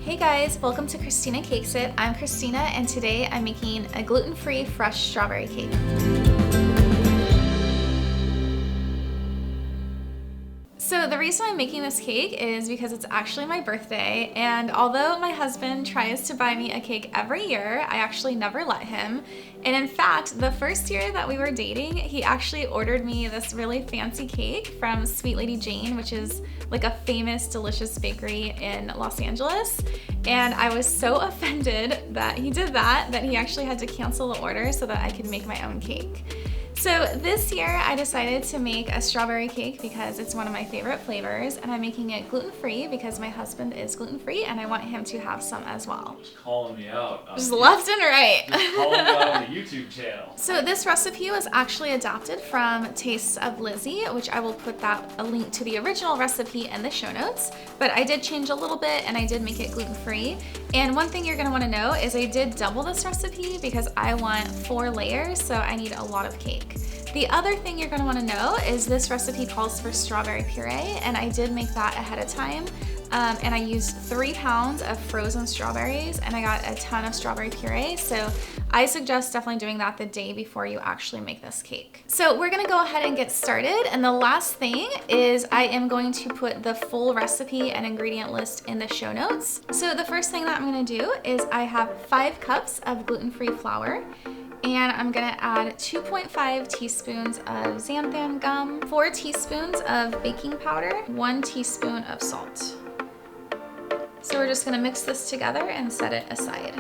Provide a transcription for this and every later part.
Hey guys, welcome to Christina Cakes It. I'm Christina and today I'm making a gluten-free fresh strawberry cake. So the reason I'm making this cake is because it's actually my birthday, and although my husband tries to buy me a cake every year, I actually never let him. And in fact, the first year that we were dating, he actually ordered me this really fancy cake from Sweet Lady Jane, which is like a famous, delicious bakery in Los Angeles. And I was so offended that he did that he actually had to cancel the order so that I could make my own cake. So this year I decided to make a strawberry cake because it's one of my favorite flavors, and I'm making it gluten-free because my husband is gluten-free and I want him to have some as well. Just calling me out. Just left and right. Just calling me out on the YouTube channel. So this recipe was actually adapted from Tastes of Lizzie, which I will put a link to the original recipe in the show notes. But I did change a little bit and I did make it gluten-free. And one thing you're gonna wanna know is I did double this recipe because I want 4 layers, so I need a lot of cake. The other thing you're gonna wanna know is this recipe calls for strawberry puree, and I did make that ahead of time. And I used 3 pounds of frozen strawberries, and I got a ton of strawberry puree. So I suggest definitely doing that the day before you actually make this cake. So we're gonna go ahead and get started. And the last thing is I am going to put the full recipe and ingredient list in the show notes. So the first thing that I'm gonna do is I have 5 cups of gluten-free flour. And I'm gonna add 2.5 teaspoons of xanthan gum, 4 teaspoons of baking powder, 1 teaspoon of salt. So we're just gonna mix this together and set it aside.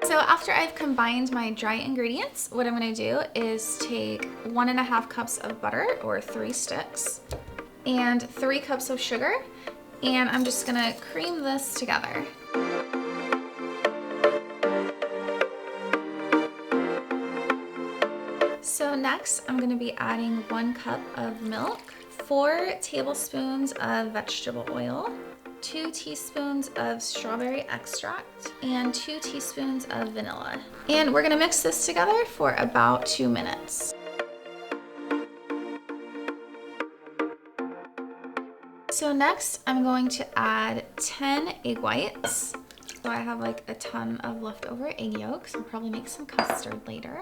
So after I've combined my dry ingredients, what I'm gonna do is take 1.5 cups of butter, or 3 sticks, and 3 cups of sugar, and I'm just gonna cream this together. So next, I'm gonna be adding 1 cup of milk, 4 tablespoons of vegetable oil, 2 teaspoons of strawberry extract, and 2 teaspoons of vanilla. And we're gonna mix this together for about 2 minutes. So next, I'm going to add 10 egg whites. So I have like a ton of leftover egg yolks. I'll probably make some custard later.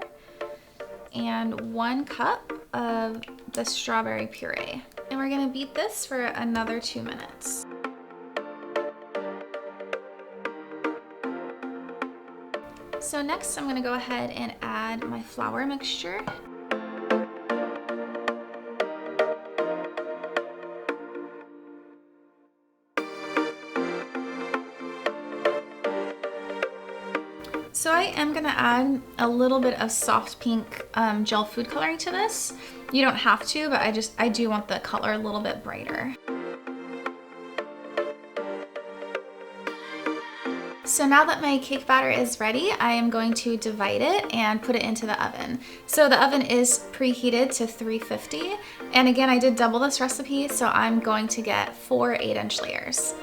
And 1 cup of the strawberry puree. And we're gonna beat this for another 2 minutes. So next I'm gonna go ahead and add my flour mixture. So I am gonna add a little bit of soft pink gel food coloring to this. You don't have to, but I do want the color a little bit brighter. So now that my cake batter is ready, I am going to divide it and put it into the oven. So the oven is preheated to 350. And again, I did double this recipe, so I'm going to get 4 8-inch layers.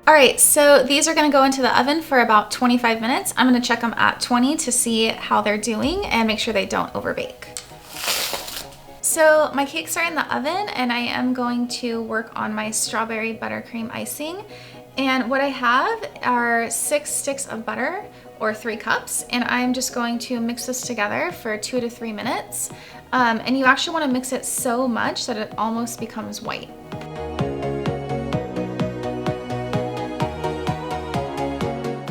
All right, so these are gonna go into the oven for about 25 minutes. I'm gonna check them at 20 to see how they're doing and make sure they don't overbake. So my cakes are in the oven and I am going to work on my strawberry buttercream icing. And what I have are 6 sticks of butter, or 3 cups, and I'm just going to mix this together for 2 to 3 minutes. And you actually wanna mix it so much that it almost becomes white.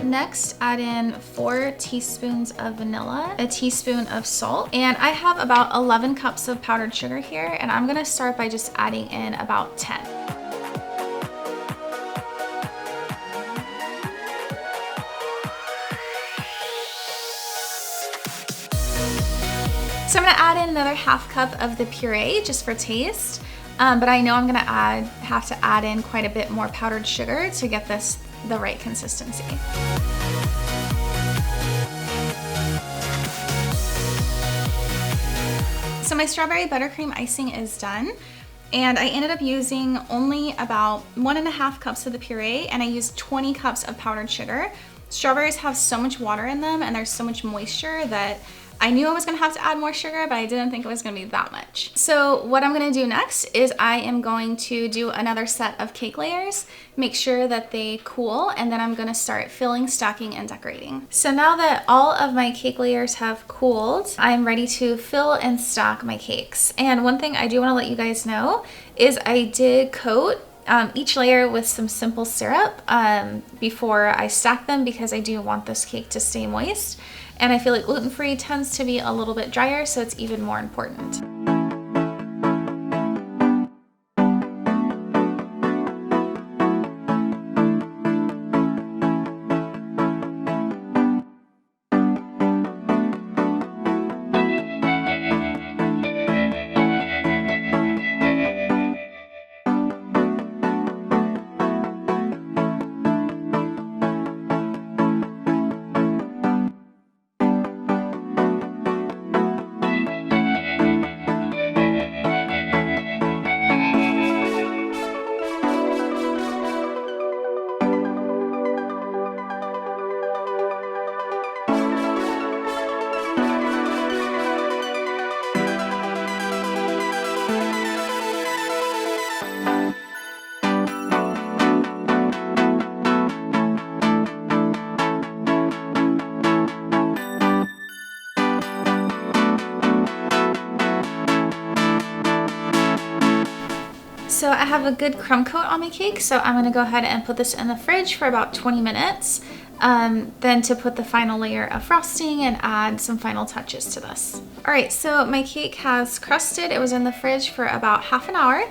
Next, add in 4 teaspoons of vanilla, a teaspoon of salt, and I have about 11 cups of powdered sugar here, and I'm gonna start by just adding in about 10. So I'm gonna add in another ½ cup of the puree just for taste, but I know I'm gonna have to add in quite a bit more powdered sugar to get this the right consistency. So my strawberry buttercream icing is done. And I ended up using only about 1.5 cups of the puree, and I used 20 cups of powdered sugar. Strawberries have so much water in them and there's so much moisture that I knew I was gonna have to add more sugar, but I didn't think it was gonna be that much. So what I'm gonna do next is I am going to do another set of cake layers, make sure that they cool, and then I'm gonna start filling, stacking, and decorating. So now that all of my cake layers have cooled, I'm ready to fill and stack my cakes. And one thing I do wanna let you guys know is I did coat each layer with some simple syrup before I stack them, because I do want this cake to stay moist. And I feel like gluten-free tends to be a little bit drier, so it's even more important. So I have a good crumb coat on my cake, so I'm gonna go ahead and put this in the fridge for about 20 minutes, then to put the final layer of frosting and add some final touches to this. All right, so my cake has crusted. It was in the fridge for about half an hour,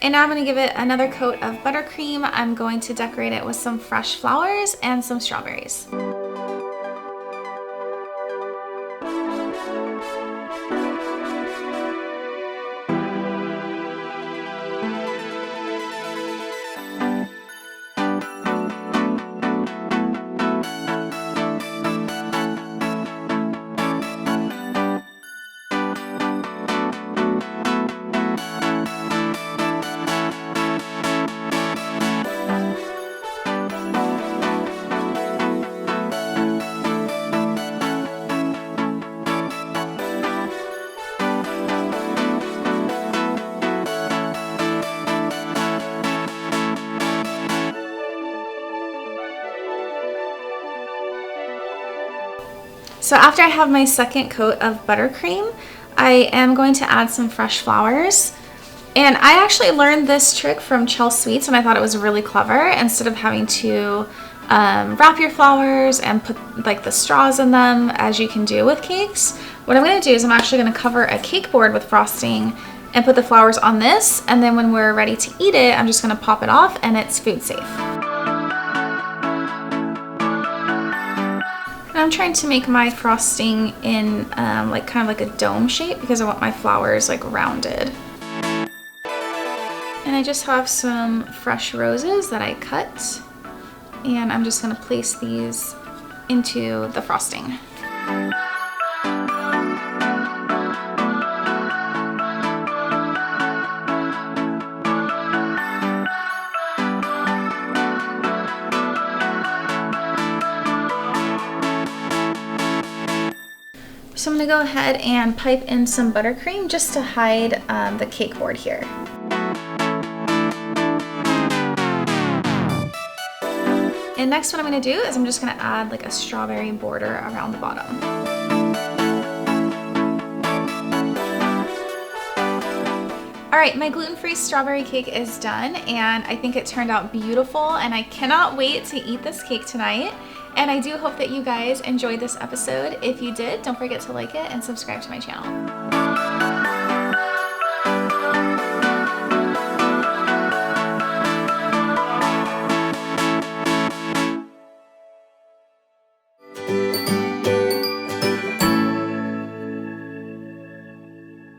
and now I'm gonna give it another coat of buttercream. I'm going to decorate it with some fresh flowers and some strawberries. So after I have my second coat of buttercream, I am going to add some fresh flowers. And I actually learned this trick from Chell Sweets, and I thought it was really clever. Instead of having to wrap your flowers and put like the straws in them, as you can do with cakes, what I'm gonna do is I'm actually gonna cover a cake board with frosting and put the flowers on this, and then when we're ready to eat it, I'm just gonna pop it off and it's food safe. I'm trying to make my frosting in like kind of like a dome shape, because I want my flowers like rounded. And I just have some fresh roses that I cut, and I'm just gonna place these into the frosting. So I'm gonna go ahead and pipe in some buttercream just to hide the cake board here. And next what I'm gonna do is I'm just gonna add like a strawberry border around the bottom. All right, my gluten-free strawberry cake is done, and I think it turned out beautiful, and I cannot wait to eat this cake tonight. And I do hope that you guys enjoyed this episode. If you did, don't forget to like it and subscribe to my channel.